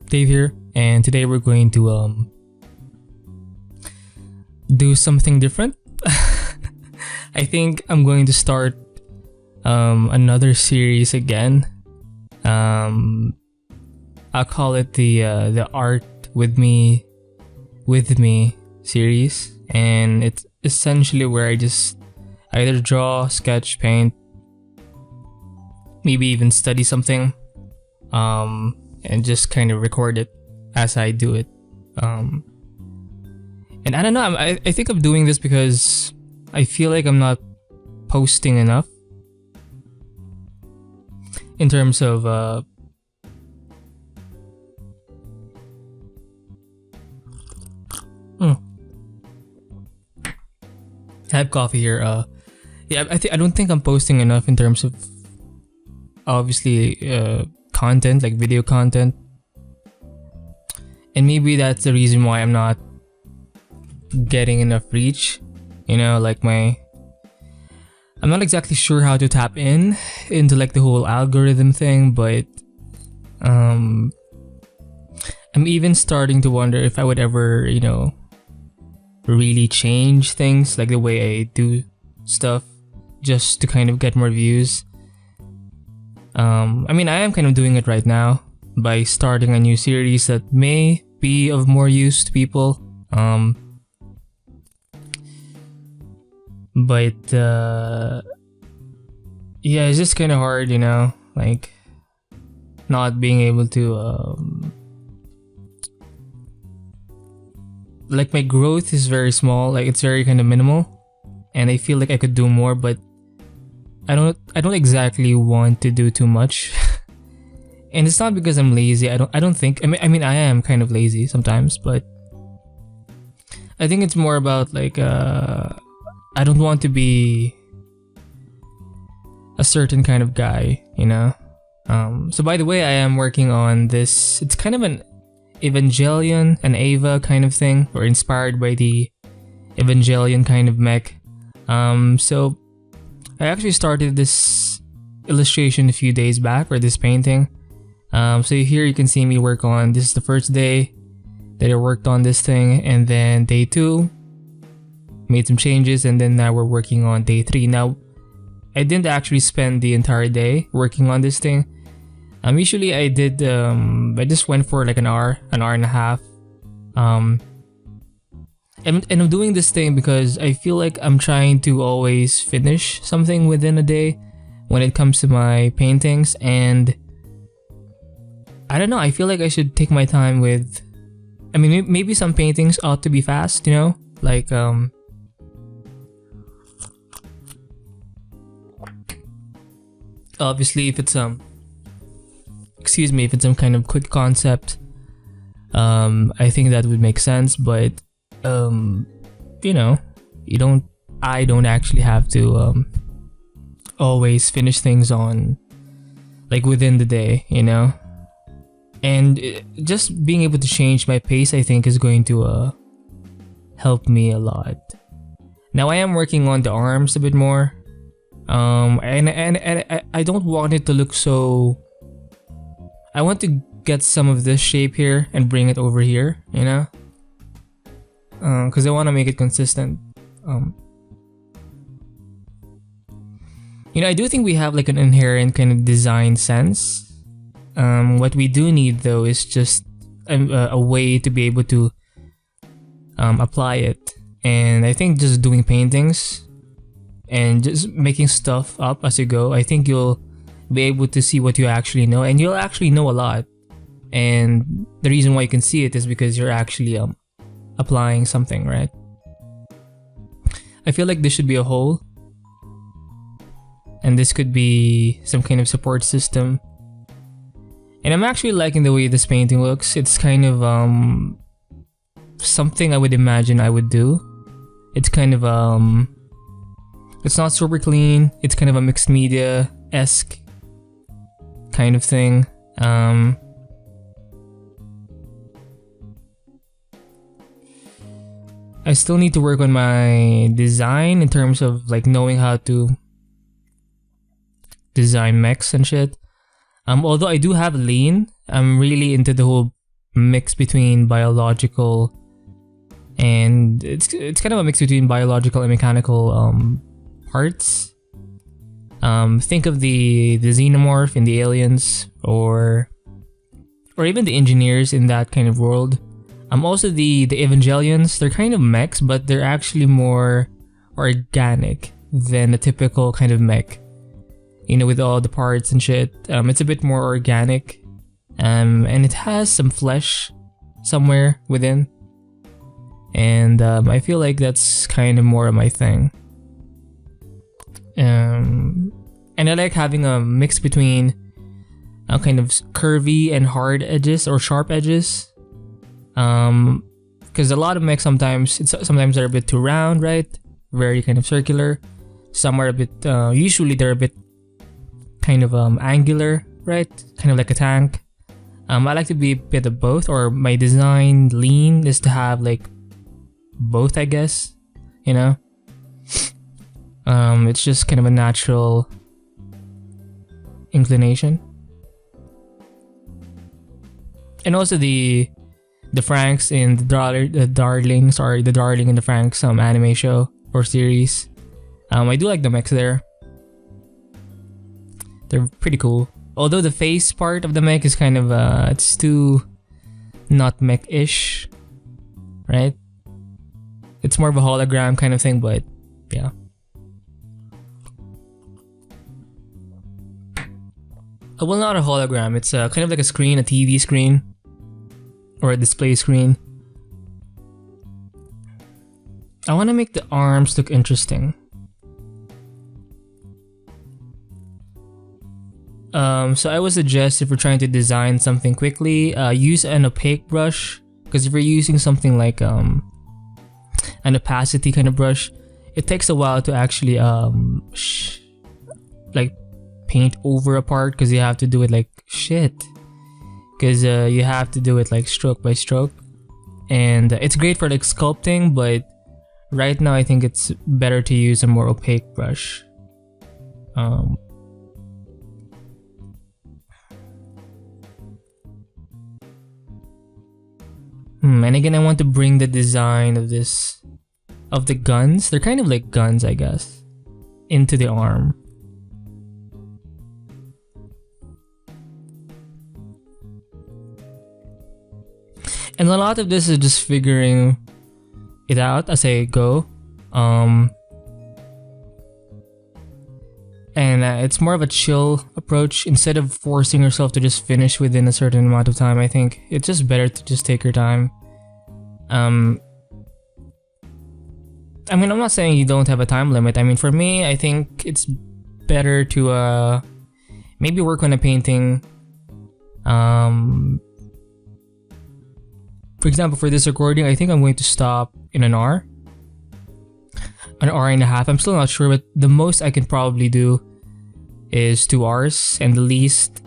Dave here, and today we're going to do something different. I think I'm going to start another series again. I'll call it the Art with Me series, and it's essentially where I just either draw, sketch, paint, maybe even study something, and just kind of record it as I do it. And I don't know, I think I'm doing this because I feel like I'm not posting enough in terms of I have coffee here. Yeah, I don't think I'm posting enough in terms of obviously content, like video content, and maybe that's the reason why I'm not getting enough reach. You know, like I'm not exactly sure how to tap into like the whole algorithm thing, but I'm even starting to wonder if I would ever, you know, really change things, like the way I do stuff, just to kind of get more views. I mean, I am kind of doing it right now by starting a new series that may be of more use to people. But yeah, it's just kind of hard, you know, like not being able to like my growth is very small, like it's very kind of minimal, and I feel like I could do more, but I don't exactly want to do too much. And it's not because I'm lazy. I don't think, I mean I am kind of lazy sometimes, but I think it's more about like I don't want to be a certain kind of guy, you know. So by the way, I am working on this. It's kind of an Evangelion, an Ava kind of thing, or inspired by the Evangelion kind of mech. So I actually started this illustration a few days back, or this painting. So here you can see me work on, this is the first day that I worked on this thing, and then day 2, made some changes, and then now we're working on day 3. Now, I didn't actually spend the entire day working on this thing. Usually I did, I just went for like an hour and a half. And I'm doing this thing because I feel like I'm trying to always finish something within a day when it comes to my paintings, and I don't know, I feel like I should take my time with, I mean, maybe some paintings ought to be fast, you know, like obviously if it's if it's some kind of quick concept, I think that would make sense, but you know, I don't actually have to always finish things on like within the day, you know. And just being able to change my pace, I think, is going to help me a lot. Now I am working on the arms a bit more, and I don't want it to look so, I want to get some of this shape here and bring it over here, you know, because I want to make it consistent. You know, I do think we have like an inherent kind of design sense. What we do need though is just a way to be able to apply it. And I think just doing paintings and just making stuff up as you go, I think you'll be able to see what you actually know, and you'll actually know a lot. And the reason why you can see it is because you're actually applying something, right? I feel like this should be a whole, and this could be some kind of support system. And I'm actually liking the way this painting looks. It's kind of something I would imagine I would do. It's kind of it's not super clean. It's kind of a mixed media-esque kind of thing. I still need to work on my design in terms of like knowing how to design mechs and shit. Although I do have lean, I'm really into the whole mix between biological and it's kind of a mix between biological and mechanical parts. Think of the xenomorph in the Aliens, or even the engineers in that kind of world. Also the Evangelions, they're kind of mechs, but they're actually more organic than the typical kind of mech. You know, with all the parts and shit. It's a bit more organic. And it has some flesh somewhere within. And I feel like that's kind of more of my thing. And I like having a mix between kind of curvy and hard edges or sharp edges. Because a lot of mechs sometimes they're a bit too round, right? Very kind of circular. Some are a bit usually they're a bit kind of angular, right? Kind of like a tank. I like to be a bit of both, or my design lean is to have like both, I guess. You know, it's just kind of a natural inclination. And also the Franks in the Darling in the Franks anime show or series. I do like the mechs there. They're pretty cool. Although the face part of the mech is kind of it's too not mech-ish, right? It's more of a hologram kind of thing, but yeah. Well, not a hologram. It's kind of like a screen, a TV screen, or a display screen. I want to make the arms look interesting. So I would suggest if you're trying to design something quickly, use an opaque brush, because if you're using something like an opacity kind of brush, it takes a while to actually like paint over a part, because you have to do it like shit, because you have to do it like stroke by stroke, and it's great for like sculpting, but right now I think it's better to use a more opaque brush. And again, I want to bring the design of the guns, they're kind of like guns, I guess, into the arm. And a lot of this is just figuring it out as I go. And it's more of a chill approach. Instead of forcing yourself to just finish within a certain amount of time, I think it's just better to just take your time. I mean, I'm not saying you don't have a time limit. I mean, for me, I think it's better to maybe work on a painting. For example, for this recording, I think I'm going to stop in an hour and a half. I'm still not sure, but the most I can probably do is 2 hours, and the least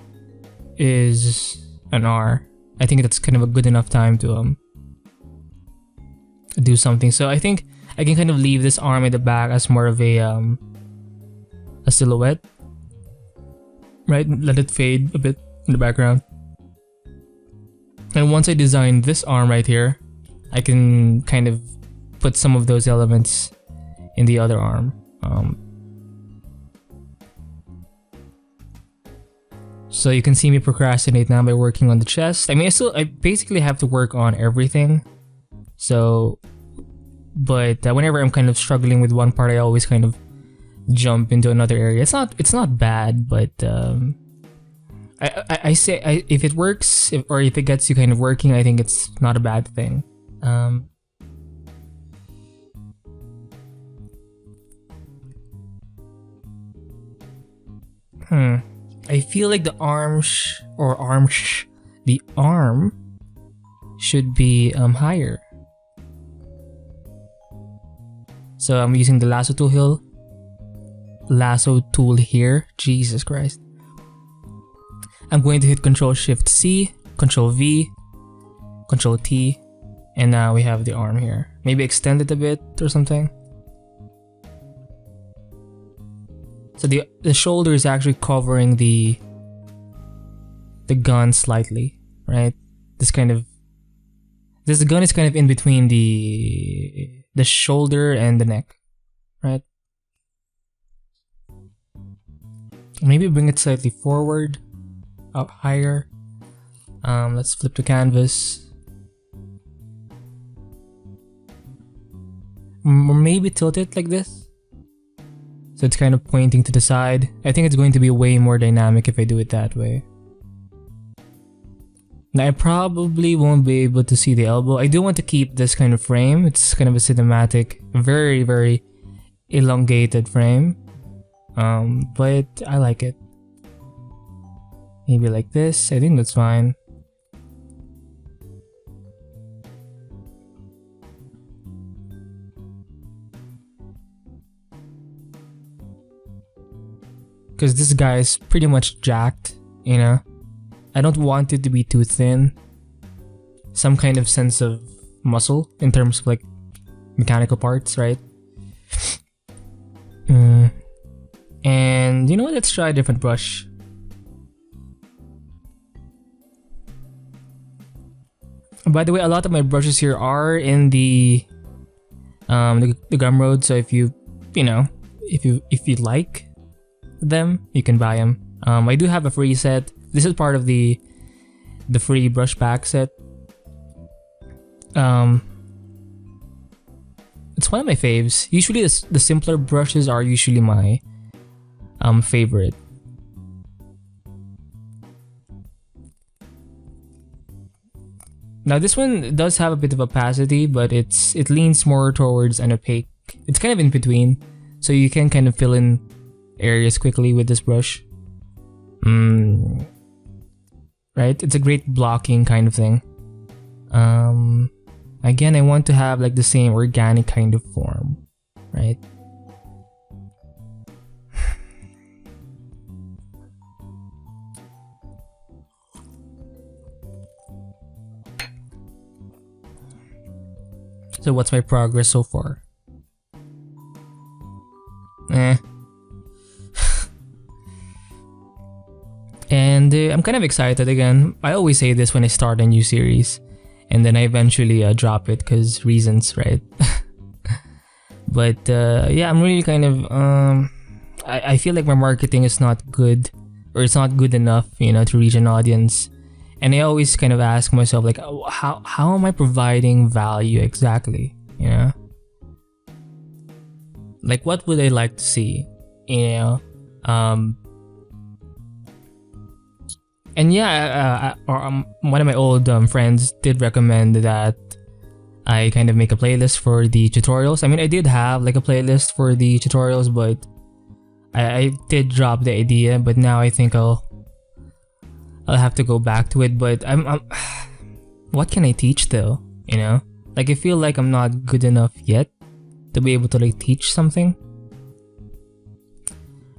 is an hour. I think that's kind of a good enough time to do something. So I think I can kind of leave this arm at the back as more of a silhouette, right? Let it fade a bit in the background. And once I design this arm right here, I can kind of put some of those elements in the other arm. So you can see me procrastinate now by working on the chest. I mean, I basically have to work on everything. So, but whenever I'm kind of struggling with one part, I always kind of jump into another area. It's not bad, but I say if it works, or if it gets you kind of working, I think it's not a bad thing. I feel like the arm should be higher. So I'm using the lasso tool here. Jesus Christ. I'm going to hit Control-Shift-C, Control-V, Control-T, and now we have the arm here. Maybe extend it a bit or something. So the shoulder is actually covering the gun slightly, right? This kind of This gun is kind of in between the shoulder and the neck, right? Maybe bring it slightly forward, up higher. Let's flip the canvas. Or maybe tilt it like this. So it's kind of pointing to the side. I think it's going to be way more dynamic if I do it that way. Now I probably won't be able to see the elbow. I do want to keep this kind of frame. It's kind of a cinematic, very, very elongated frame. But I like it. Maybe like this. I think that's fine. Because this guy is pretty much jacked, you know? I don't want it to be too thin. Some kind of sense of muscle in terms of like mechanical parts, right? And you know what? Let's try a different brush. By the way, a lot of my brushes here are in the Gumroad, so if you like them, you can buy them. I do have a free set. This is part of the free brush pack set. It's one of my faves. Usually the simpler brushes are usually my favorite. Now this one does have a bit of opacity, but it leans more towards an opaque. It's kind of in between, so you can kind of fill in areas quickly with this brush. Right? It's a great blocking kind of thing. Again, I want to have like the same organic kind of form, right? So what's my progress so far? And I'm kind of excited again. I always say this when I start a new series, and then I eventually drop it because reasons, right? But yeah, I'm really kind of I feel like my marketing is not good, or it's not good enough, you know, to reach an audience. And I always kind of ask myself, like, how am I providing value exactly? You know, like what would I like to see? You know, and yeah, one of my old friends did recommend that I kind of make a playlist for the tutorials. I mean, I did have like a playlist for the tutorials, but I did drop the idea. But now I think I'll have to go back to it. But I'm what can I teach though? You know, like I feel like I'm not good enough yet to be able to like teach something.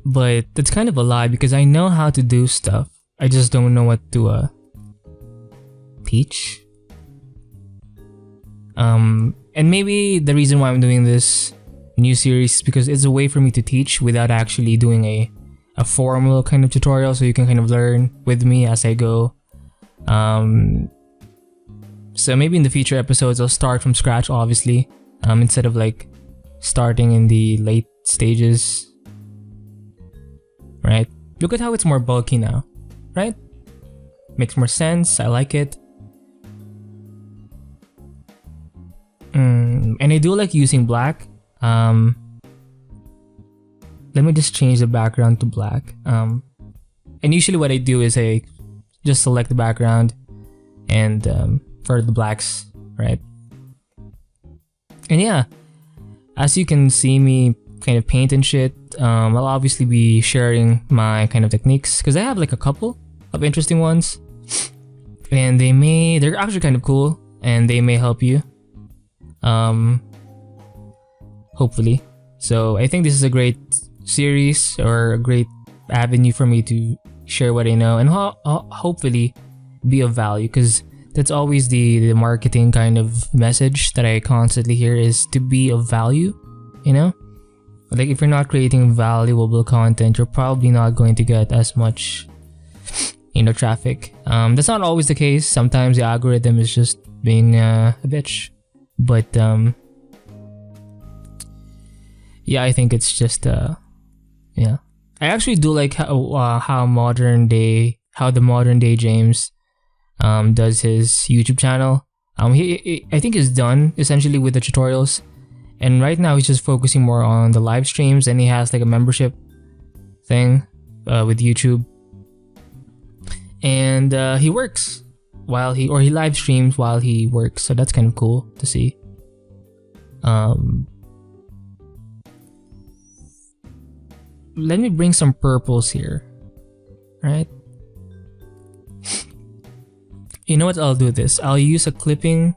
But that's kind of a lie, because I know how to do stuff. I just don't know what to teach. And maybe the reason why I'm doing this new series is because it's a way for me to teach without actually doing a formal kind of tutorial, so you can kind of learn with me as I go. So maybe in the future episodes I'll start from scratch, obviously, instead of like starting in the late stages. Right? Look at how it's more bulky now. Right? Makes more sense. I like it. And I do like using black. Let me just change the background to black. And usually what I do is I just select the background and for the blacks, right? And yeah, as you can see me kind of paint and shit, I'll obviously be sharing my kind of techniques, because I have like a couple of interesting ones, and they're actually kind of cool, and they may help you, hopefully. So I think this is a great series, or a great avenue for me to share what I know, and hopefully be of value, because that's always the marketing kind of message that I constantly hear, is to be of value, you know? Like if you're not creating valuable content, you're probably not going to get as much, you know, traffic. That's not always the case. Sometimes the algorithm is just being a bitch. But yeah, I think it's just yeah. I actually do like how the modern day James does his YouTube channel. I think he's done essentially with the tutorials, and right now he's just focusing more on the live streams, and he has like a membership thing with YouTube, and he works while he live streams while he works, so that's kind of cool to see. Let me bring some purples here, right? You know what, I'll do this. I'll use a clipping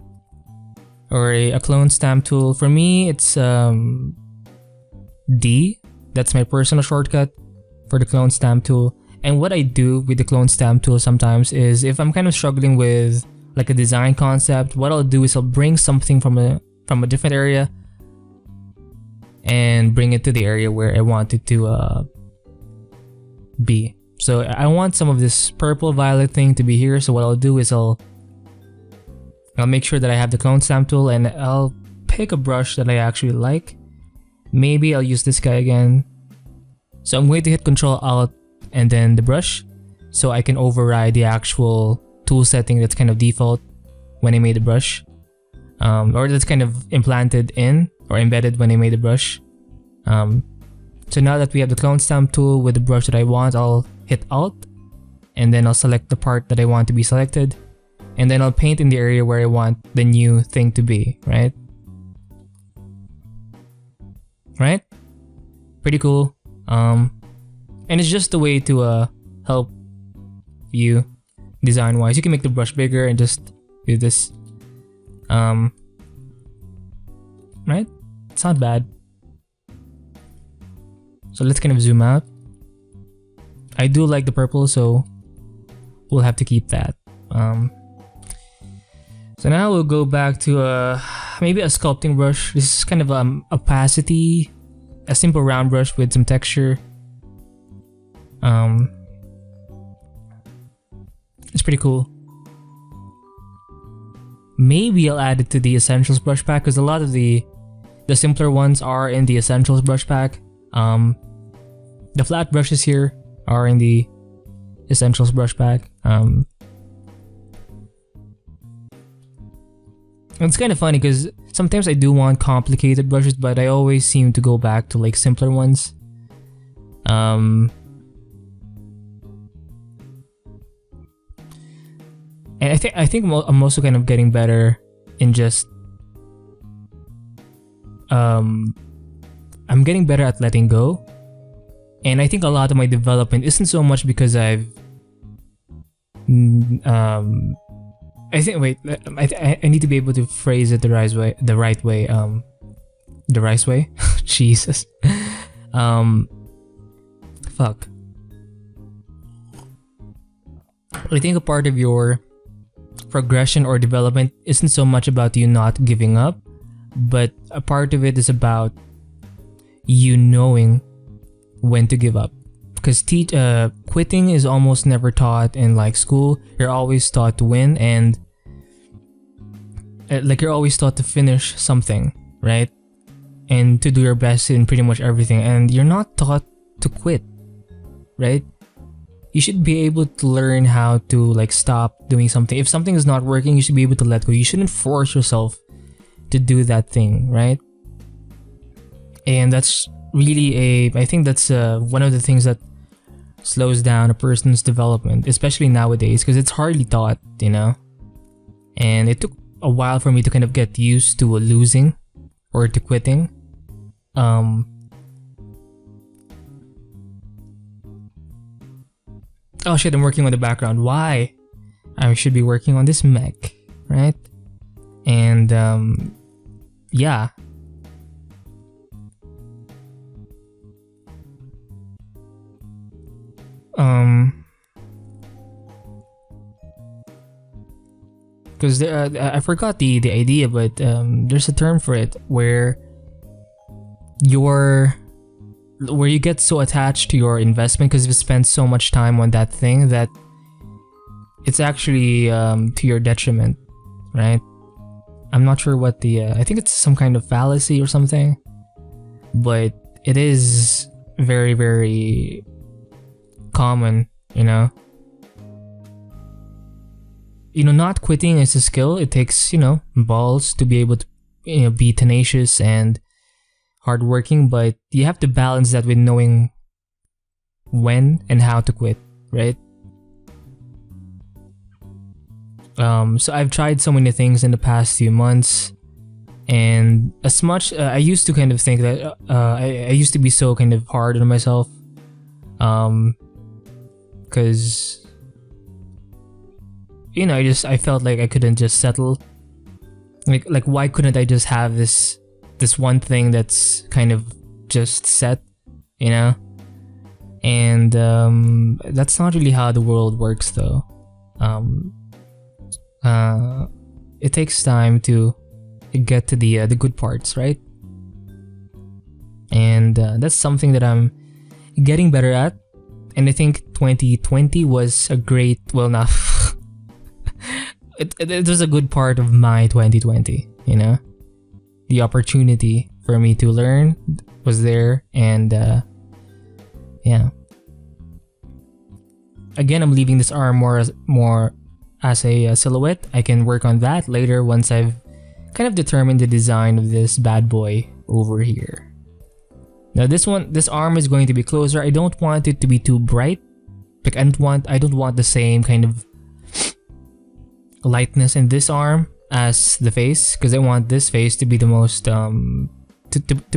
or a clone stamp tool. For me, it's D. That's my personal shortcut for the clone stamp tool. And what I do with the clone stamp tool sometimes is, if I'm kind of struggling with like a design concept, what I'll do is I'll bring something from a different area and bring it to the area where I want it to be. So I want some of this purple violet thing to be here. So what I'll do is I'll make sure that I have the clone stamp tool, and I'll pick a brush that I actually like. Maybe I'll use this guy again. So I'm going to hit Control Alt and then the brush, so I can override the actual tool setting that's kind of default when I made the brush, or that's kind of implanted in or embedded when I made the brush. So now that we have the clone stamp tool with the brush that I want, I'll hit Alt, and then I'll select the part that I want to be selected, and then I'll paint in the area where I want the new thing to be, right? Right? Pretty cool. And it's just a way to help you design wise. You can make the brush bigger and just do this. Right? It's not bad. So let's kind of zoom out. I do like the purple, so we'll have to keep that. So now we'll go back to maybe a sculpting brush. This is kind of opacity, a simple round brush with some texture. It's pretty cool. Maybe I'll add it to the Essentials brush pack, because a lot of the simpler ones are in the Essentials brush pack. The flat brushes here are in the Essentials brush pack. It's kind of funny because sometimes I do want complicated brushes, but I always seem to go back to like simpler ones. And I think I'm also kind of getting better in just I'm getting better at letting go. And I think a lot of my development isn't so much because I need to be able to phrase it the right way. The right way? Jesus. Fuck. I think a part of your progression or development isn't so much about you not giving up, but a part of it is about you knowing when to give up. Because quitting is almost never taught in like school. You're always taught to win, and like you're always taught to finish something, right? And to do your best in pretty much everything, and you're not taught to quit, right? You should be able to learn how to like stop doing something. If something is not working, you should be able to let go. You shouldn't force yourself to do that thing, right? And that's really I think that's one of the things that slows down a person's development, especially nowadays, because it's hardly taught, you know? And it took a while for me to kind of get used to losing or to quitting. Oh shit, I'm working on the background. Why? I should be working on this mech, right? And yeah. Because I forgot the idea, but there's a term for it where you get so attached to your investment because you spend so much time on that thing that it's actually to your detriment, right? I'm not sure what the I think it's some kind of fallacy or something, but it is very, very common, you know. Not quitting is a skill. It takes, balls to be able to, be tenacious and hardworking, but you have to balance that with knowing when and how to quit, right? So I've tried so many things in the past few months, and as much I used to kind of think that I used to be so kind of hard on myself, because I felt like I couldn't just settle. Like why couldn't I just have this one thing that's kind of just set, And that's not really how the world works, though. It takes time to get to the good parts, right? And that's something that I'm getting better at. And I think 2020 was a great, well, not. It was a good part of my 2020, The opportunity for me to learn was there, and yeah. Again, I'm leaving this arm more as a silhouette. I can work on that later once I've kind of determined the design of this bad boy over here. Now this arm is going to be closer. I don't want it to be too bright. Like I don't want the same kind of lightness in this arm as the face, because I want this face to be the most to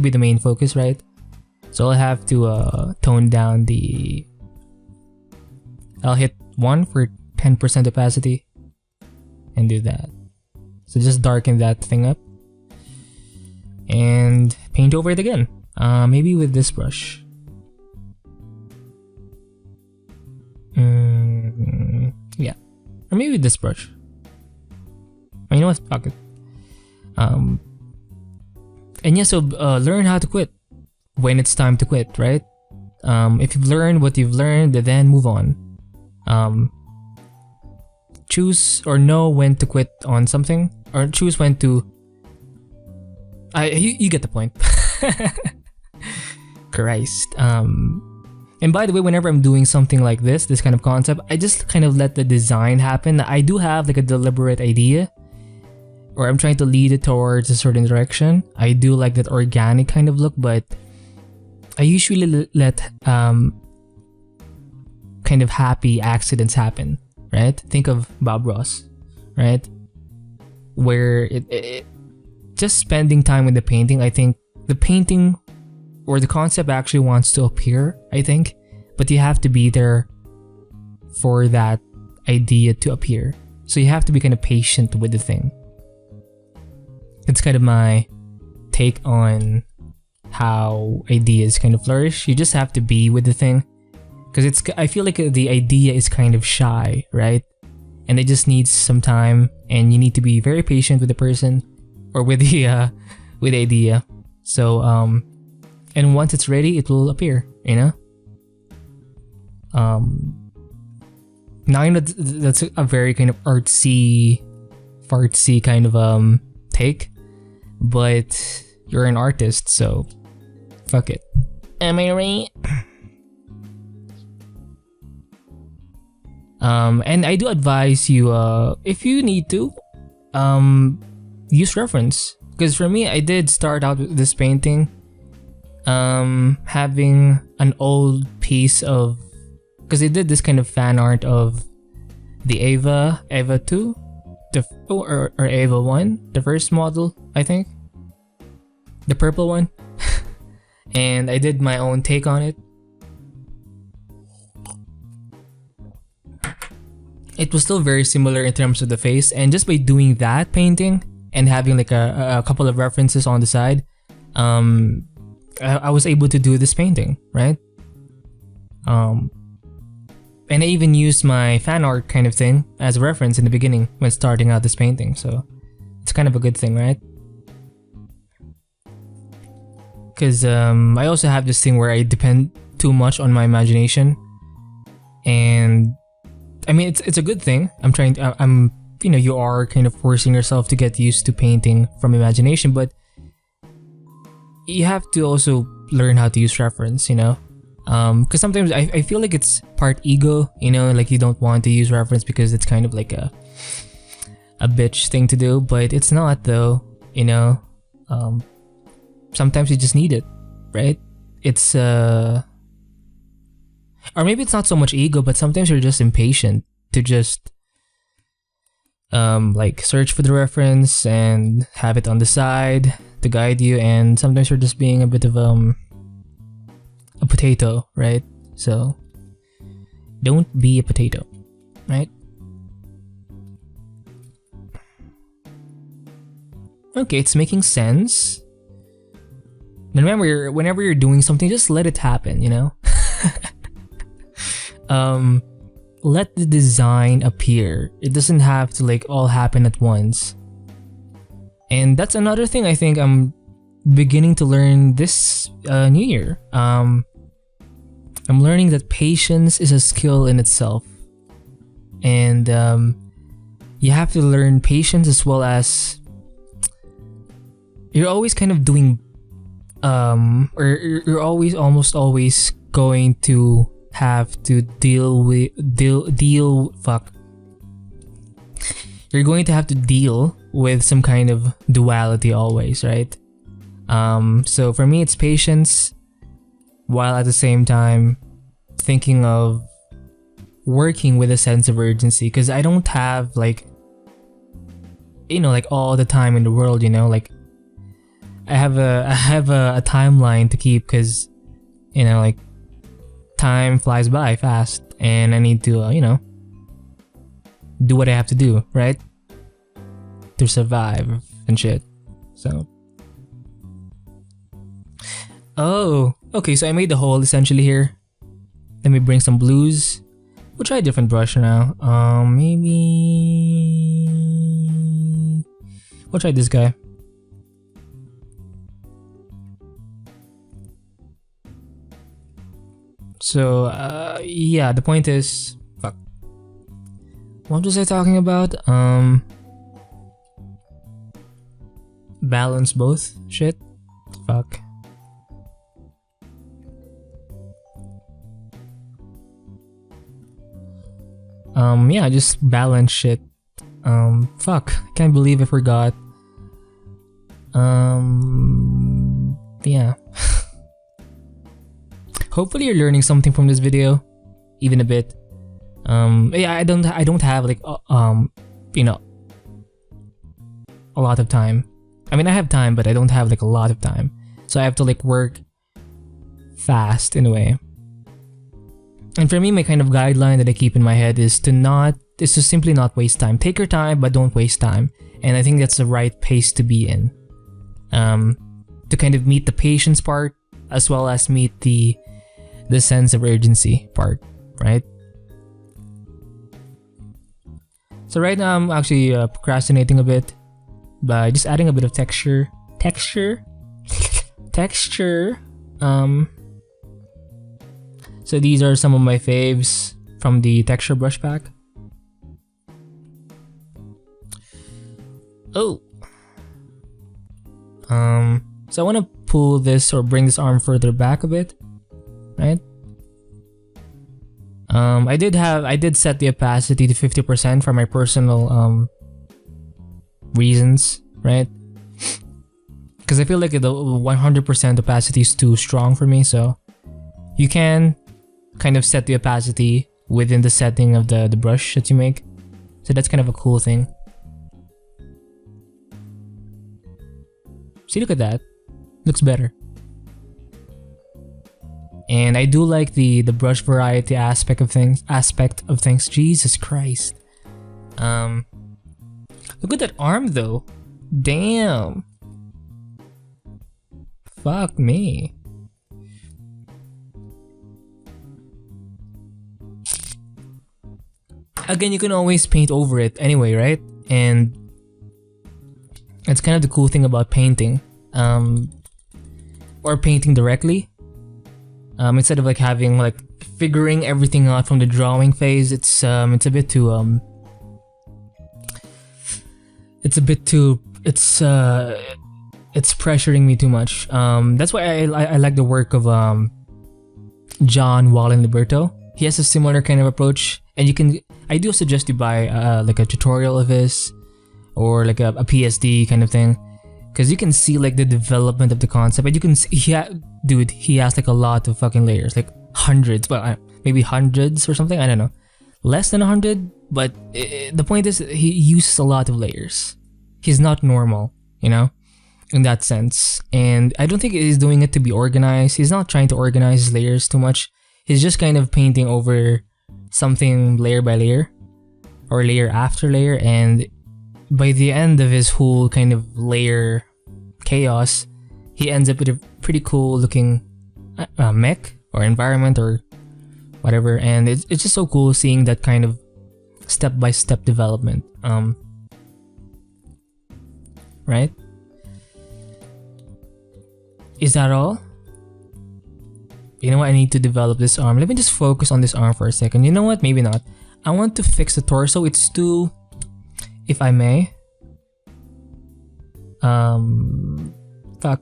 be the main focus, right? So I'll have to tone down I'll hit 1 for 10% opacity and do that. So just darken that thing up and paint over it again. Maybe with this brush. Yeah, or maybe with this brush. You know what? Fuck it. And yeah, so learn how to quit when it's time to quit, right? If you've learned what you've learned, then move on. Choose or know when to quit on something, or choose when to. You get the point. Christ. And by the way, whenever I'm doing something like this kind of concept, I just kind of let the design happen. I do have like a deliberate idea, or I'm trying to lead it towards a certain direction. I do like that organic kind of look, but I usually let kind of happy accidents happen, right? Think of Bob Ross, right? Where it just spending time with the painting. I think the painting or the concept actually wants to appear, I think, but you have to be there for that idea to appear. So you have to be kind of patient with the thing. It's kind of my take on how ideas kind of flourish. You just have to be with the thing, because I feel like the idea is kind of shy, right? And it just needs some time, and you need to be very patient with the person or with the idea. So and once it's ready, it will appear, Now that's a very kind of artsy kind of take, but you're an artist, so fuck it. Am I right? And I do advise you, if you need to, use reference. Because for me, I did start out with this painting, having an old piece of, because I did this kind of fan art of the Ava 2, or Ava 1, the first model, I think, the purple one, and I did my own take on it. It was still very similar in terms of the face, and just by doing that painting and having like a couple of references on the side, I was able to do this painting, right? And I even used my fan art kind of thing as a reference in the beginning when starting out this painting, so it's kind of a good thing, right? Because I also have this thing where I depend too much on my imagination, and I mean it's a good thing. I'm you are kind of forcing yourself to get used to painting from imagination, but you have to also learn how to use reference, because sometimes I feel like it's part ego, like you don't want to use reference because it's kind of like a bitch thing to do, but it's not though. Sometimes you just need it, right? It's or maybe it's not so much ego, but sometimes you're just impatient to just like search for the reference and have it on the side to guide you, and sometimes you're just being a bit of a potato, right? So don't be a potato, right? Okay, it's making sense. And remember, whenever you're doing something, just let it happen, Let the design appear. It doesn't have to like all happen at once. And that's another thing I think I'm beginning to learn this new year. I'm learning that patience is a skill in itself. And you have to learn patience as well as you're always kind of doing or you're almost always going to have to you're going to have to deal with some kind of duality always, right? So for me it's patience, while at the same time thinking of working with a sense of urgency, because I don't have like all the time in the world, like I have a timeline to keep, because like time flies by fast and I need to do what I have to do, right, to survive and shit. So okay, so I made the hole essentially here. Let me bring some blues. We'll try a different brush now. Maybe we'll try this guy. So yeah, the point is, fuck, what was I talking about? Balance both shit. Fuck. Yeah, just balance shit. Fuck, I can't believe I forgot. Yeah. Hopefully you're learning something from this video, even a bit. Yeah, I don't have like a lot of time. I mean, I have time, but I don't have like a lot of time. So I have to like work fast in a way. And for me, my kind of guideline that I keep in my head is to simply not waste time. Take your time, but don't waste time. And I think that's the right pace to be in. To kind of meet the patience part, as well as meet the sense of urgency part, right? So right now I'm actually procrastinating a bit by just adding a bit of texture. So these are some of my faves from the texture brush pack. So I want to pull this or bring this arm further back a bit, right? I did set the opacity to 50% for my personal reasons, right? Because I feel like the 100% opacity is too strong for me, so you can kind of set the opacity within the setting of the brush that you make. So that's kind of a cool thing. See, look at that. Looks better. And I do like the brush variety aspect of things. Jesus Christ. Look at that arm though. Damn. Fuck me. Again, you can always paint over it anyway, right? And that's kind of the cool thing about painting. Or painting directly. Instead of like having like figuring everything out from the drawing phase, it's a bit too it's a bit too, it's pressuring me too much. That's why I like the work of John Wallen Liberto. He has a similar kind of approach, and I do suggest you buy like a tutorial of his, or like a PSD kind of thing, because you can see like the development of the concept, and you can see, dude, he has like a lot of fucking layers, like hundreds, well, maybe hundreds or something, I don't know, less than 100, but the point is he uses a lot of layers. He's not normal, you know, in that sense, and I don't think he's doing it to be organized. He's not trying to organize his layers too much. He's just kind of painting over something layer by layer, or layer after layer, and by the end of his whole kind of layer chaos, he ends up with a pretty cool looking mech or environment or whatever, and it's just so cool seeing that kind of step-by-step development. Right? Is that all? You know what? I need to develop this arm. Let me just focus on this arm for a second. You know what? Maybe not. I want to fix the torso. It's too, if I may. Fuck.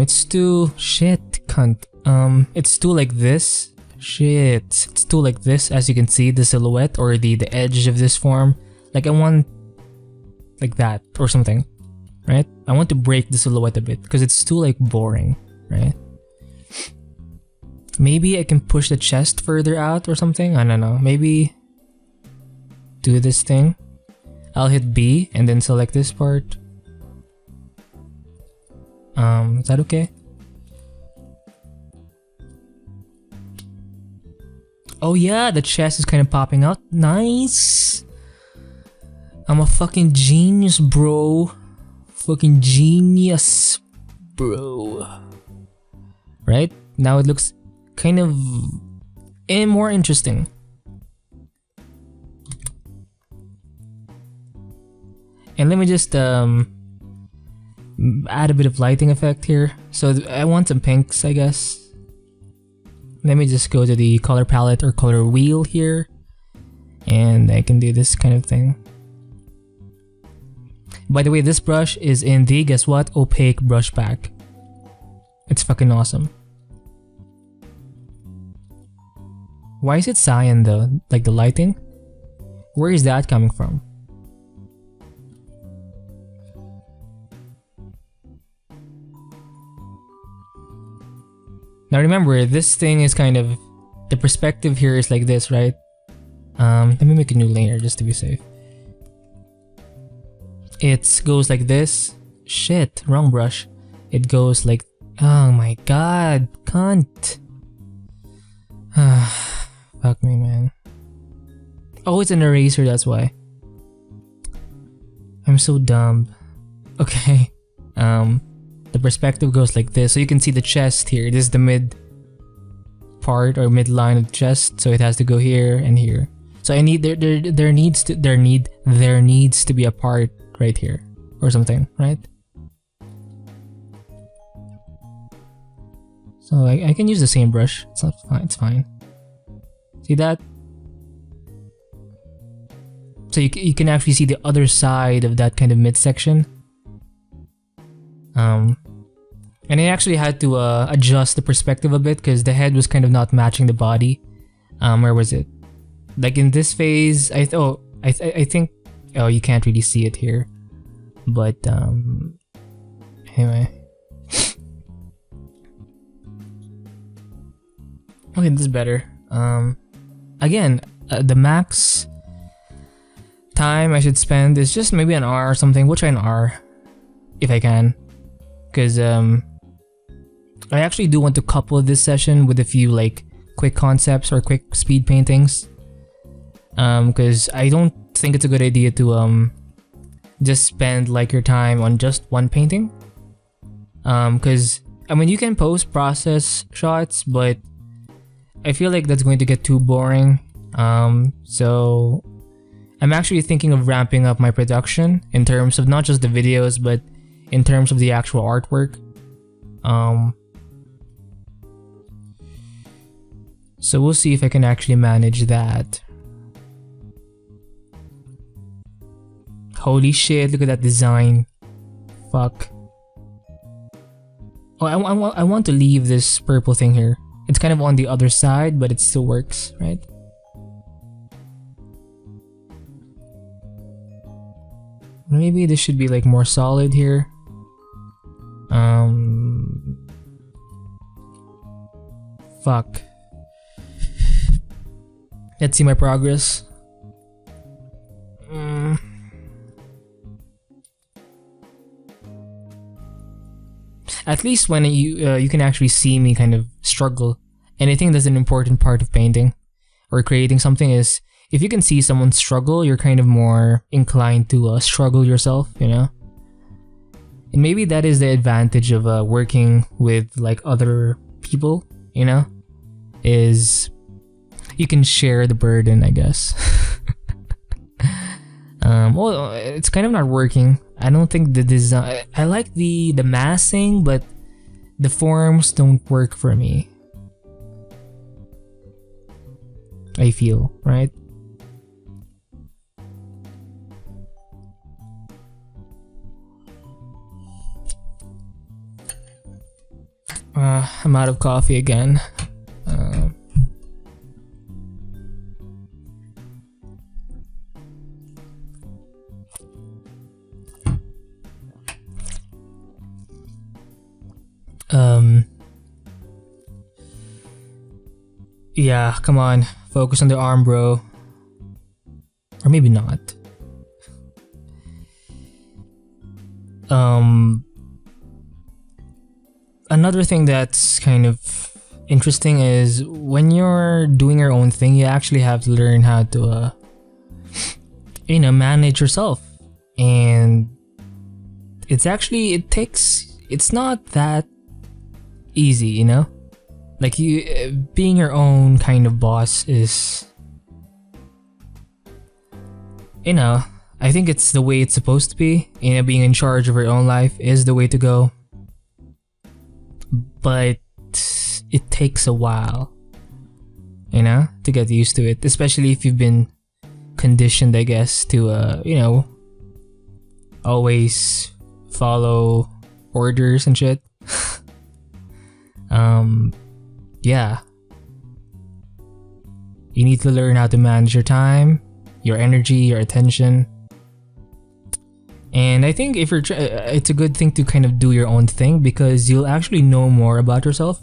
It's too, shit, cunt. It's too like this. Shit. It's too like this, as you can see, the silhouette or the edge of this form. Like I want like that or something. Right? I want to break the silhouette a bit because it's too like boring, right? Maybe I can push the chest further out or something. I don't know. Maybe do this thing. I'll hit B and then select this part. Is that okay? Oh yeah, the chest is kind of popping out. Nice. I'm a fucking genius, bro. Fucking genius, bro. Right? Now it looks kind of more interesting. And let me just add a bit of lighting effect here. So I want some pinks, I guess. Let me just go to the color palette or color wheel here, and I can do this kind of thing. By the way, this brush is in the, guess what, opaque brush pack. It's fucking awesome. Why is it cyan though? Like the lighting? Where is that coming from? Now remember, this thing is kind of, the perspective here is like this, right? Let me make a new layer just to be safe. It goes like this. Shit, wrong brush. It goes like, oh my god, cunt. Fuck me, man. Oh, it's an eraser, that's why. I'm so dumb. Okay. The perspective goes like this, so you can see the chest here. This is the mid part or mid line of the chest, so it has to go here and here. So I need there needs to be a part right here or something, right? So I can use the same brush. It's not fine. It's fine. See that? So you can actually see the other side of that kind of midsection. And I actually had to adjust the perspective a bit because the head was kind of not matching the body. Where was it? Like in this phase, I think. Oh, you can't really see it here, but anyway. Okay, this is better. Again, the max time I should spend is just maybe an hour or something. We'll try an hour if I can, because I actually do want to couple this session with a few like quick concepts or quick speed paintings, because I don't think it's a good idea to just spend like your time on just one painting, because I mean you can post-process shots, but I feel like that's going to get too boring. So I'm actually thinking of ramping up my production in terms of not just the videos, but in terms of the actual artwork. So we'll see if I can actually manage that. Holy shit, look at that design. Fuck. Oh, I want to leave this purple thing here. It's kind of on the other side, but it still works, right? Maybe this should be like more solid here. Fuck. Let's see my progress. At least when you can actually see me kind of struggle. And I think that's an important part of painting or creating something is if you can see someone struggle, you're kind of more inclined to struggle yourself, you know? And maybe that is the advantage of working with like other people, you know? Is you can share the burden, I guess. Well, it's kind of not working. I don't think the design. I like the massing, but the forms don't work for me. I feel, right? I'm out of coffee again. Yeah, come on. Focus on the arm, bro. Or maybe not. Another thing that's kind of interesting is when you're doing your own thing, you actually have to learn how to, manage yourself. And it's not that easy, you know? Like being your own kind of boss is, I think it's the way it's supposed to be. Being in charge of your own life is the way to go. But it takes a while, to get used to it. Especially if you've been conditioned, I guess, to, always follow orders and shit. Yeah. You need to learn how to manage your time, your energy, your attention. And I think if it's a good thing to kind of do your own thing because you'll actually know more about yourself.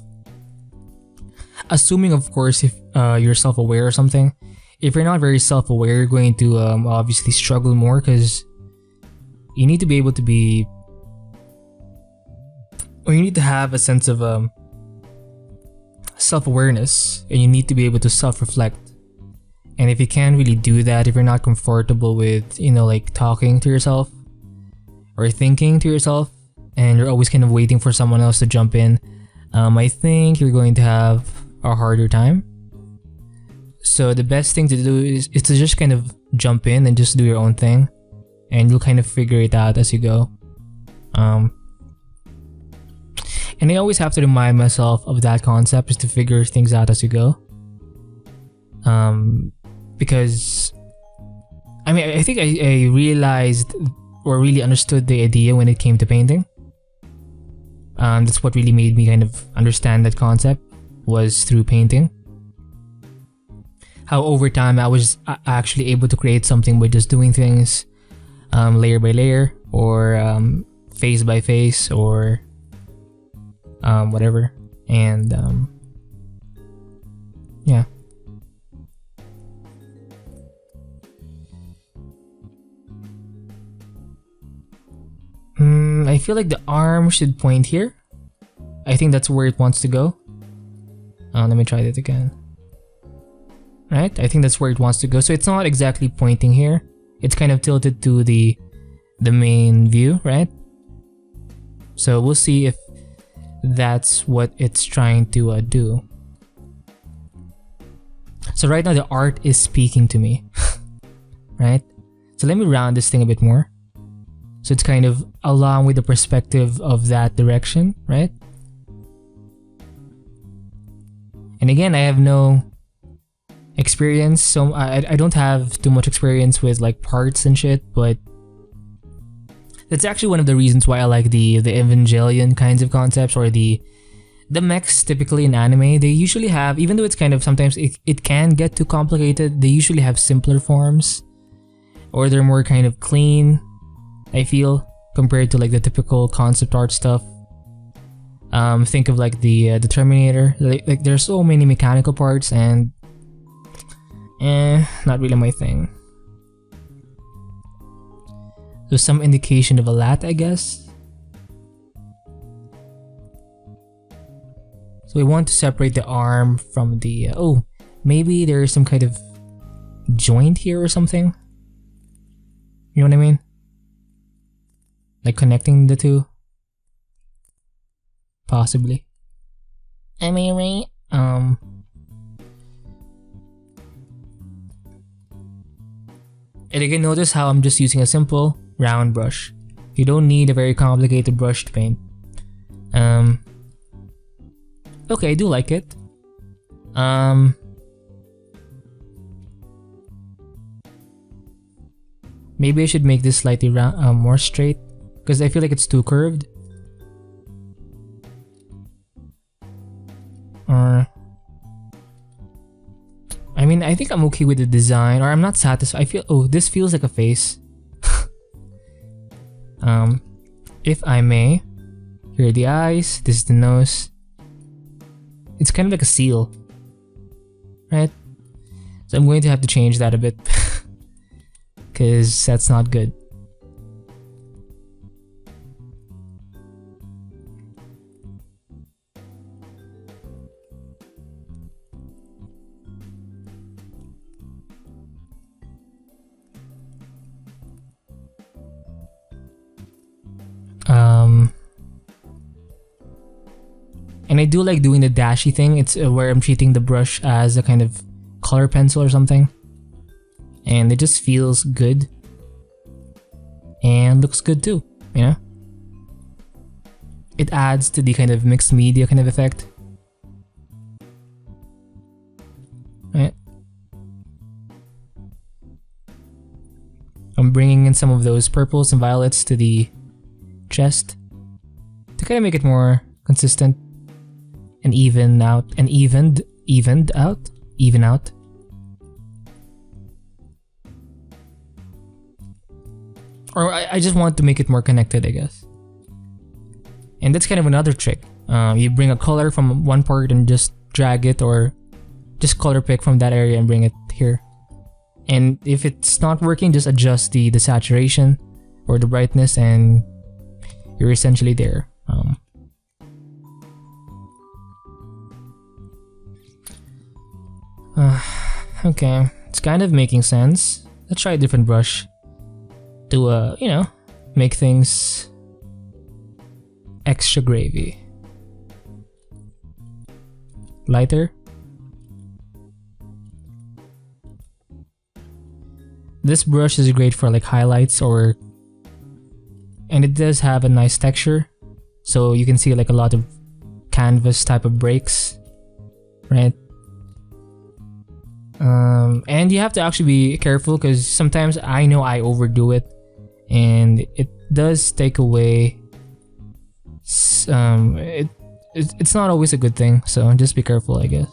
Assuming, of course, if you're self-aware or something. If you're not very self-aware, you're going to obviously struggle more because you need to be able to be, or you need to have a sense of self-awareness, and you need to be able to self-reflect. And if you can't really do that, if you're not comfortable with, like talking to yourself or thinking to yourself, and you're always kind of waiting for someone else to jump in, I think you're going to have a harder time. So the best thing to do is to just kind of jump in and just do your own thing, and you'll kind of figure it out as you go. And I always have to remind myself of that concept, is to figure things out as you go. Because I think I realized or really understood the idea when it came to painting. That's what really made me kind of understand that concept, was through painting. How over time I was actually able to create something by just doing things layer by layer, or phase by phase, or whatever. And yeah. I feel like the arm should point here. I think that's where it wants to go. Let me try that again. Right? I think that's where it wants to go. So it's not exactly pointing here. It's kind of tilted to the main view, right? So we'll see if that's what it's trying to do. So right now the art is speaking to me. Right? So let me round this thing a bit more. So it's kind of along with the perspective of that direction, right? And again, I have no experience, so I don't have too much experience with like parts and shit, but That's actually one of the reasons why I like the Evangelion kinds of concepts, or the mechs typically in anime. They usually have, even though it's kind of sometimes it can get too complicated, they usually have simpler forms, or they're more kind of clean, I feel, compared to like the typical concept art stuff. Think of like the Terminator. Like there's so many mechanical parts, and not really my thing. So some indication of a lat, I guess. So we want to separate the arm from the oh, maybe there is some kind of joint here or something. You know what I mean? Like connecting the two. Possibly. Am I right? And you can notice how I'm just using a simple round brush. You don't need a very complicated brush to paint. Okay, I do like it. Maybe I should make this slightly more straight, because I feel like it's too curved. I mean, I think I'm okay with the design, or I'm not satisfied. I feel, oh, this feels like a face. If I may, here are the eyes, this is the nose. It's kind of like a seal, right? So I'm going to have to change that a bit, because that's not good. And I do like doing the dashy thing. It's where I'm treating the brush as a kind of color pencil or something. And it just feels good. And looks good too, you know? It adds to the kind of mixed media kind of effect. Right? I'm bringing in some of those purples and violets to the chest to kind of make it more consistent and even out. Or I just want to make it more connected, I guess. And that's kind of another trick. You bring a color from one part and just drag it, or just color pick from that area and bring it here. And if it's not working, just adjust the saturation or the brightness, and you're essentially there. Okay, it's kind of making sense. Let's try a different brush to, you know, make things extra gravy. Lighter. This brush is great for like highlights, or, and it does have a nice texture, so you can see like a lot of canvas type of breaks, right? And you have to actually be careful, because sometimes I know I overdo it, and it does take away. It's not always a good thing, so just be careful, I guess.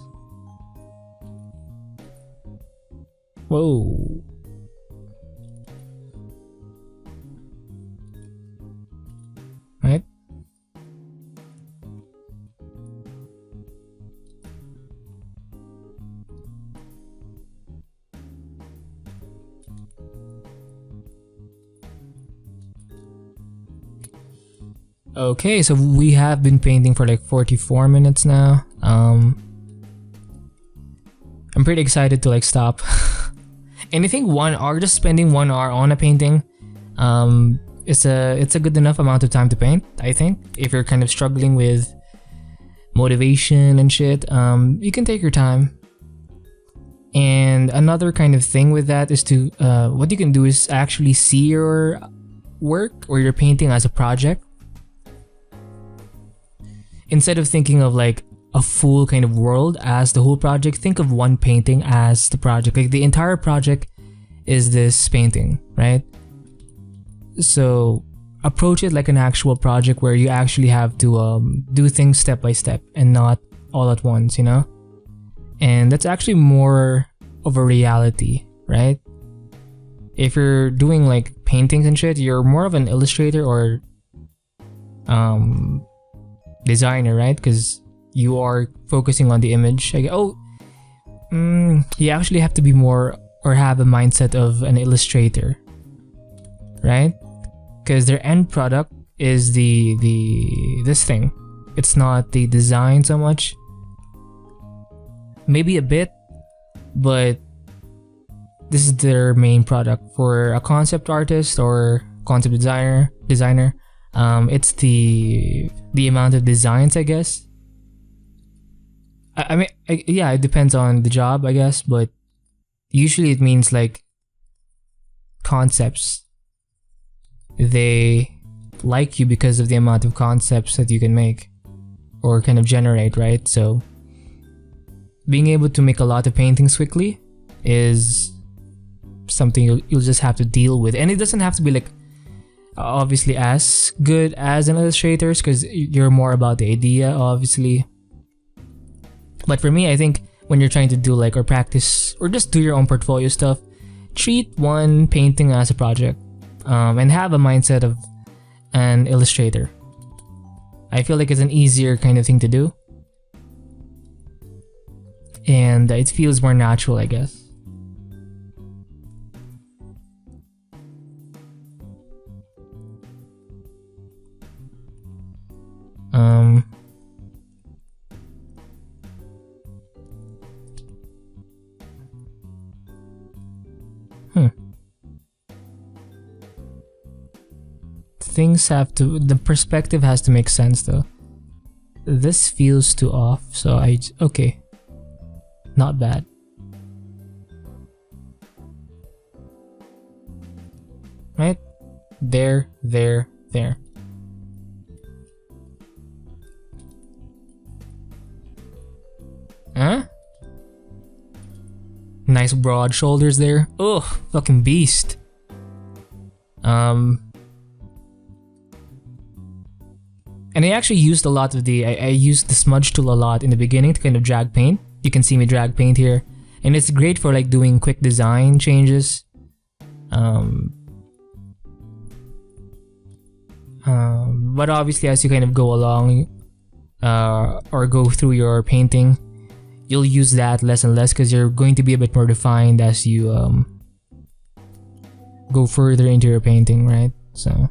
Whoa. Right? Okay, so we have been painting for like 44 minutes now. I'm pretty excited to like stop. And I think 1 hour, just spending 1 hour on a painting, it's a good enough amount of time to paint, I think. If you're kind of struggling with motivation and shit, you can take your time. And another kind of thing with that is to, what you can do is actually see your work or your painting as a project. Instead of thinking of like a full kind of world as the whole project, think of one painting as the project. Like the entire project is this painting, right? So approach it like an actual project where you actually have to do things step by step and not all at once, you know? And that's actually more of a reality, right? If you're doing like paintings and shit, you're more of an illustrator or designer, right? Because you are focusing on the image. Like, you actually have to be more or have a mindset of an illustrator, right? Because their end product is this thing. It's not the design so much. Maybe a bit, but this is their main product. For a concept artist or concept designer, it's the amount of designs, I guess. I mean, yeah, it depends on the job, I guess, but usually it means like concepts. They like you because of the amount of concepts that you can make or kind of generate, right? So being able to make a lot of paintings quickly is something you'll just have to deal with. And it doesn't have to be like obviously as good as an illustrator's, because you're more about the idea, obviously. But for me, I think when you're trying to do like or practice or just do your own portfolio stuff, treat one painting as a project, and have a mindset of an illustrator. I feel like it's an easier kind of thing to do, and it feels more natural, I guess. The perspective has to make sense though. This feels too off, so okay. Not bad. Right? There. Huh? Nice broad shoulders there. Ugh, fucking beast. And I actually used a lot of I used the smudge tool a lot in the beginning to kind of drag paint. You can see me drag paint here. And it's great for like doing quick design changes. But obviously as you kind of go along or go through your painting, you'll use that less and less because you're going to be a bit more defined as you go further into your painting, right? So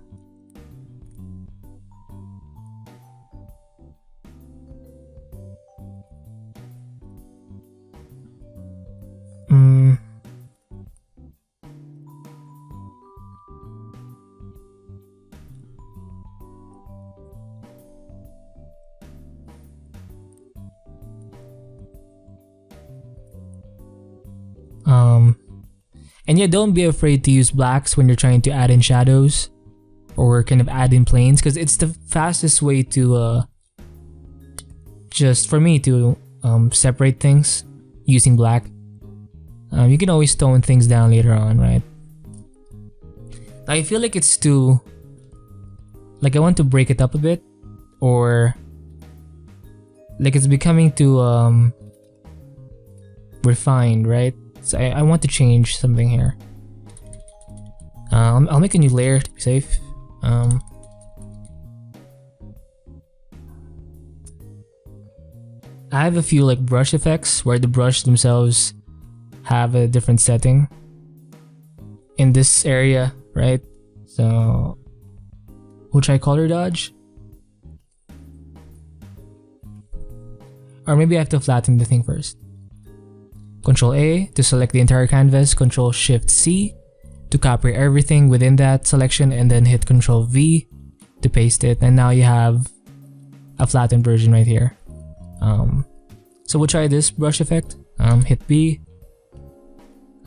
and yeah, don't be afraid to use blacks when you're trying to add in shadows or kind of add in planes, because it's the fastest way to just for me to separate things using black. You can always tone things down later on, right? I feel like it's too, like I want to break it up a bit, or like it's becoming too refined, right? So I want to change something here. I'll make a new layer to be safe. I have a few like brush effects where the brush themselves have a different setting in this area, right? So we'll try color dodge. Or maybe I have to flatten the thing first. Control A to select the entire canvas, Control Shift C to copy everything within that selection, and then hit Control V to paste it, and now you have a flattened version right here. So we'll try this brush effect. Hit B.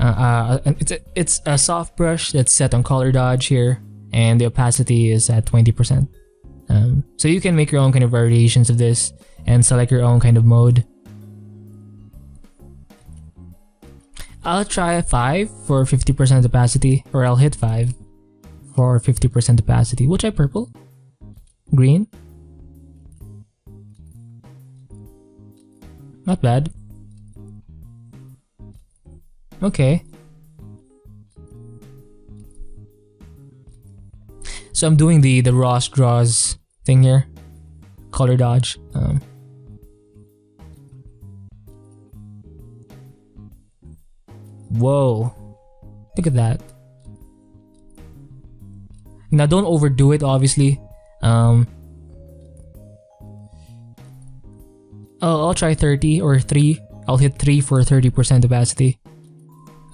It's a soft brush that's set on color dodge here, and the opacity is at 20%. So you can make your own kind of variations of this and select your own kind of mode. I'll try 5 for 50% opacity, or I'll hit 5 for 50% opacity. We'll try purple, green. Not bad. Okay. So I'm doing the Ross draws thing here. Color dodge. Whoa. Look at that. Now don't overdo it, obviously. I'll try 30 or 3. I'll hit 3 for 30% opacity.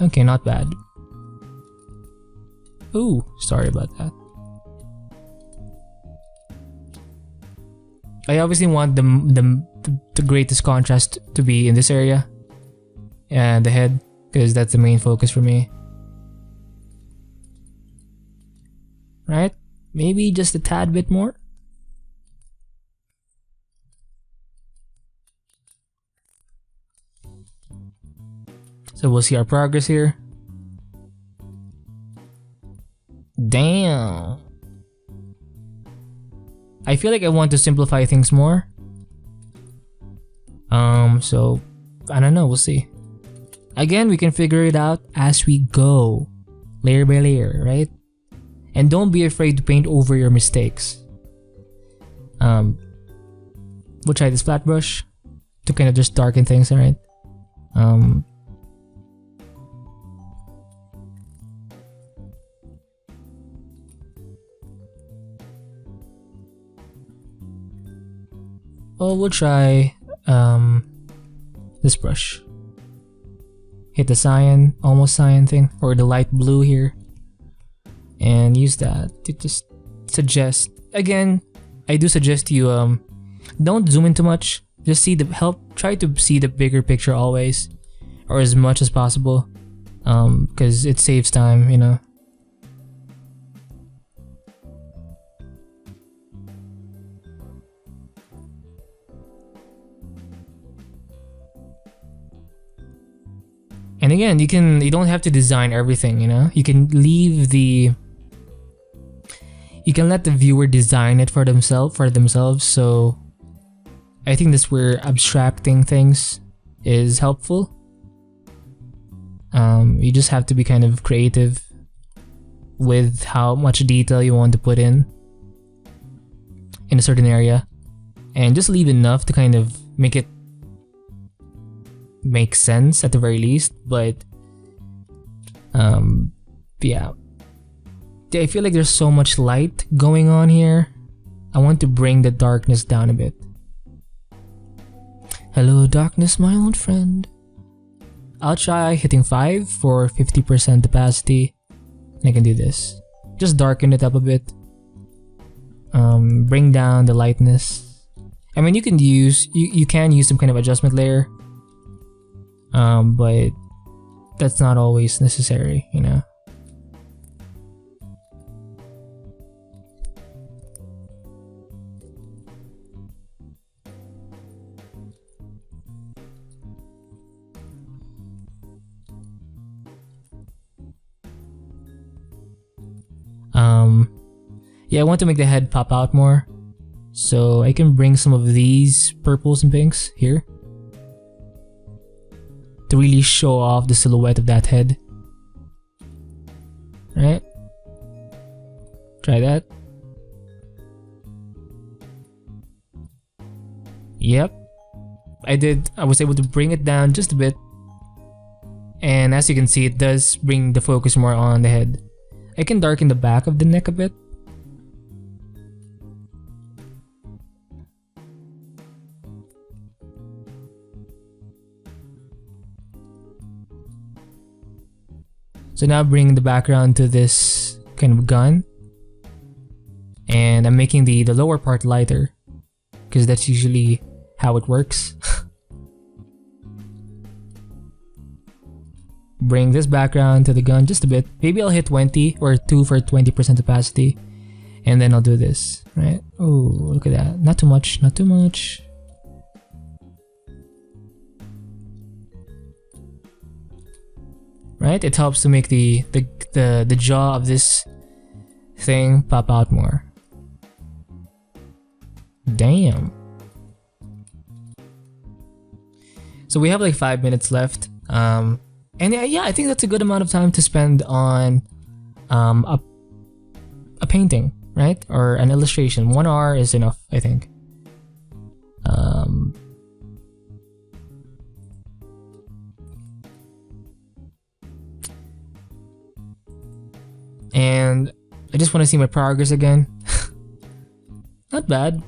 Okay, not bad. Ooh, sorry about that. I obviously want the greatest contrast to be in this area and the head, because that's the main focus for me. Right? Maybe just a tad bit more. So we'll see our progress here. Damn. I feel like I want to simplify things more. So I don't know, we'll see. Again, we can figure it out as we go, layer by layer, right? And don't be afraid to paint over your mistakes. We'll try this flat brush to kind of just darken things, alright? Oh, we'll try this brush. Hit the cyan, almost cyan thing, or the light blue here, and use that to just suggest. Again, I do suggest you don't zoom in too much. Just see try to see the bigger picture always, or as much as possible, because it saves time, you know. And again, you don't have to design everything, you know? You can let the viewer design it for themselves. So I think that's where abstracting things is helpful. You just have to be kind of creative with how much detail you want to put in a certain area, and just leave enough to kind of make it make sense at the very least. But yeah, I feel like there's so much light going on here. I want to bring the darkness down a bit. Hello darkness, my old friend. I'll try hitting 5 for 50% opacity, and I can do this. Just darken it up a bit. Bring down the lightness. I mean, you can use some kind of adjustment layer, but that's not always necessary, you know. Yeah, I want to make the head pop out more, so I can bring some of these purples and pinks here to really show off the silhouette of that head. Right? Try that. Yep. I was able to bring it down just a bit. And as you can see, it does bring the focus more on the head. I can darken the back of the neck a bit. So now bring the background to this kind of gun, and I'm making the lower part lighter, because that's usually how it works. Bring this background to the gun just a bit. Maybe I'll hit 20 or 2 for 20% opacity, and then I'll do this, right? Oh, look at that. Not too much, not too much. Right? It helps to make the jaw of this thing pop out more. Damn. So we have like 5 minutes left. And yeah, I think that's a good amount of time to spend on a painting, right? Or an illustration. 1 hour is enough, I think. And I just want to see my progress again. Not bad.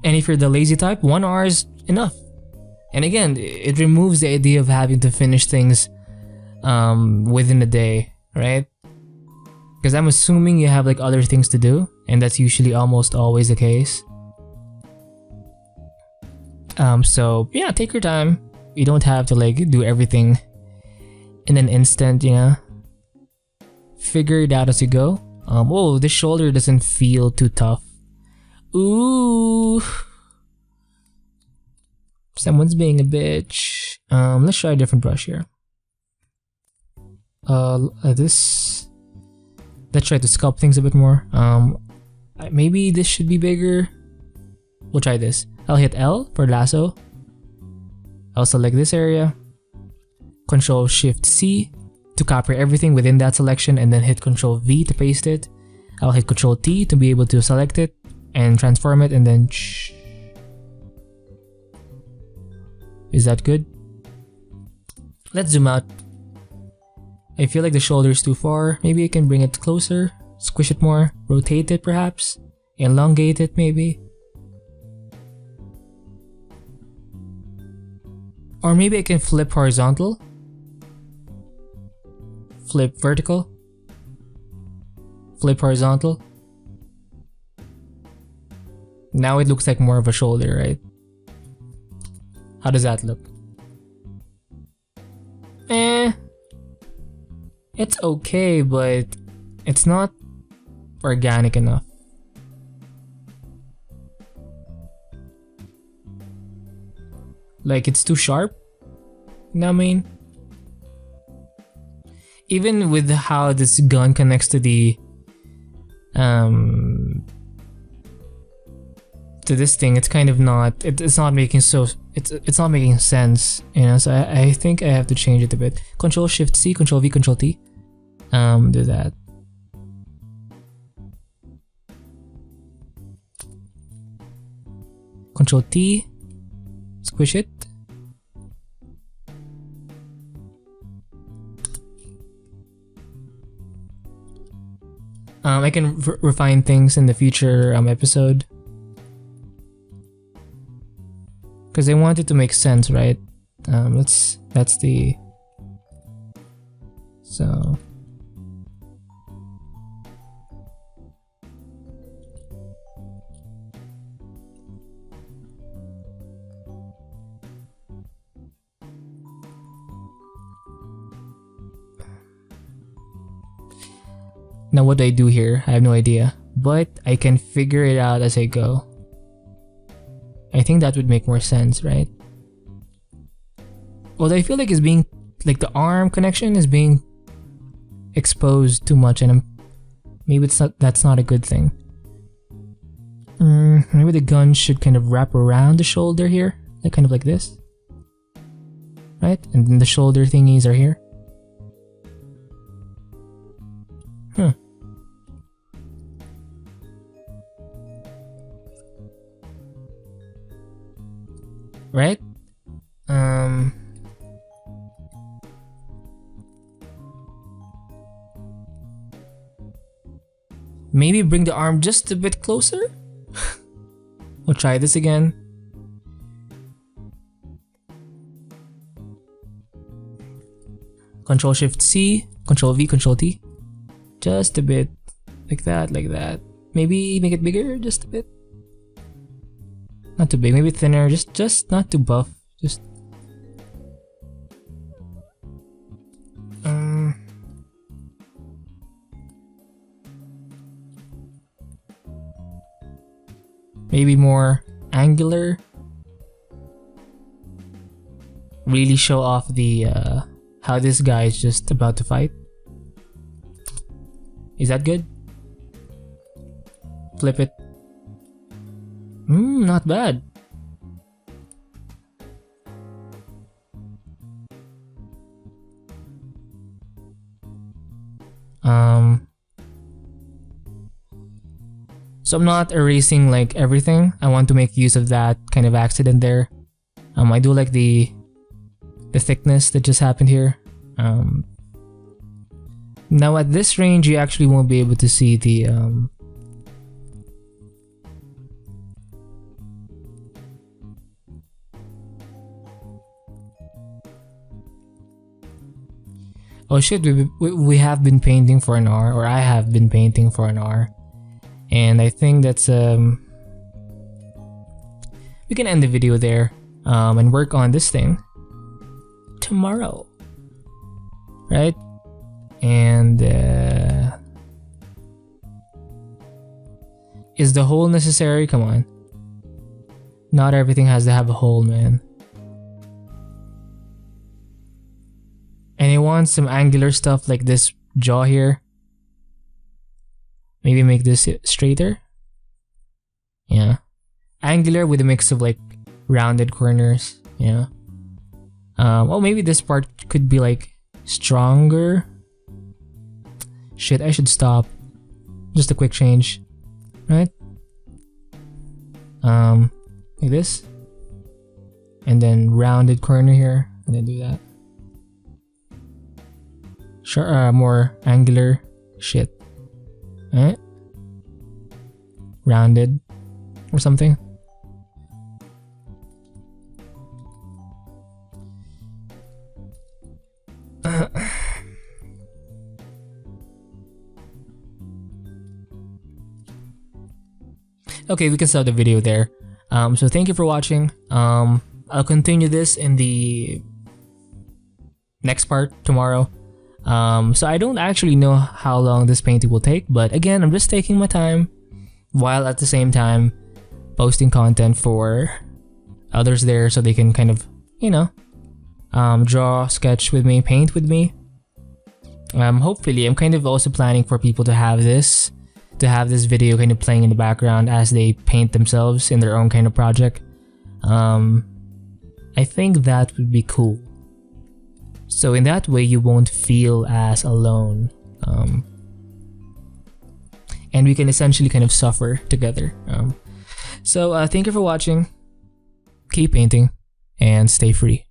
And if you're the lazy type, 1 hour is enough. And again, it removes the idea of having to finish things within a day, right? Because I'm assuming you have like other things to do, and that's usually almost always the case. So yeah, take your time. You don't have to like do everything in an instant, you know. Figure it out as you go. Oh, this shoulder doesn't feel too tough. Ooh. Someone's being a bitch. Let's try a different brush here. Let's try to sculpt things a bit more. Maybe this should be bigger. We'll try this. I'll hit L for lasso. I'll select this area. Control Shift C to copy everything within that selection, and then hit Control V to paste it. I'll hit Control T to be able to select it and transform it, and then is that good? Let's zoom out. I feel like the shoulder is too far. Maybe I can bring it closer, squish it more, rotate it perhaps, elongate it maybe. Or maybe I can flip horizontal, flip vertical, flip horizontal. Now it looks like more of a shoulder, right? How does that look? It's okay, but it's not organic enough. Like, it's too sharp. You know what I mean? Even with how this gun connects to the to this thing, it's kind of not. It's not making it's not making sense, you know. So I think I have to change it a bit. Control Shift C, Control V, Control T. Do that. Control T. Squish it. I can refine things in the future episode. Because I want it to make sense, right? That's the... So... Now what do I do here? I have no idea. But I can figure it out as I go. I think that would make more sense, right? Well, I feel like it's being... Like the arm connection is being exposed too much, and maybe that's not a good thing. Maybe the gun should kind of wrap around the shoulder here. Like kind of like this. Right? And then the shoulder thingies are here. Right? Maybe bring the arm just a bit closer? We'll try this again. Control Shift C, Control V, Control T. Just a bit. Like that, like that. Maybe make it bigger just a bit. Not too big, maybe thinner, just not too buff. Just maybe more angular. Really show off the how this guy is just about to fight. Is that good? Flip it. Not bad. So I'm not erasing like everything. I want to make use of that kind of accident there. I do like the thickness that just happened here. Now at this range, you actually won't be able to see the oh shit, we have been painting for an hour, or I have been painting for an hour. And I think that's we can end the video there and work on this thing tomorrow, right? And is the hole necessary? Come on, not everything has to have a hole, man. And I want some angular stuff like this jaw here. Maybe make this straighter. Yeah. Angular with a mix of like rounded corners. Yeah. Well, maybe this part could be like stronger. Shit, I should stop. Just a quick change. Right? Like this. And then rounded corner here. And then do that. Sure, more angular shit. Alright. Rounded or something. Okay, we can stop the video there. So thank you for watching. I'll continue this in the next part tomorrow. So I don't actually know how long this painting will take, but again, I'm just taking my time while at the same time posting content for others there so they can kind of, you know, draw, sketch with me, paint with me. Hopefully, I'm kind of also planning for people to have this video kind of playing in the background as they paint themselves in their own kind of project. I think that would be cool. So in that way, you won't feel as alone. And we can essentially kind of suffer together. So thank you for watching. Keep painting and stay free.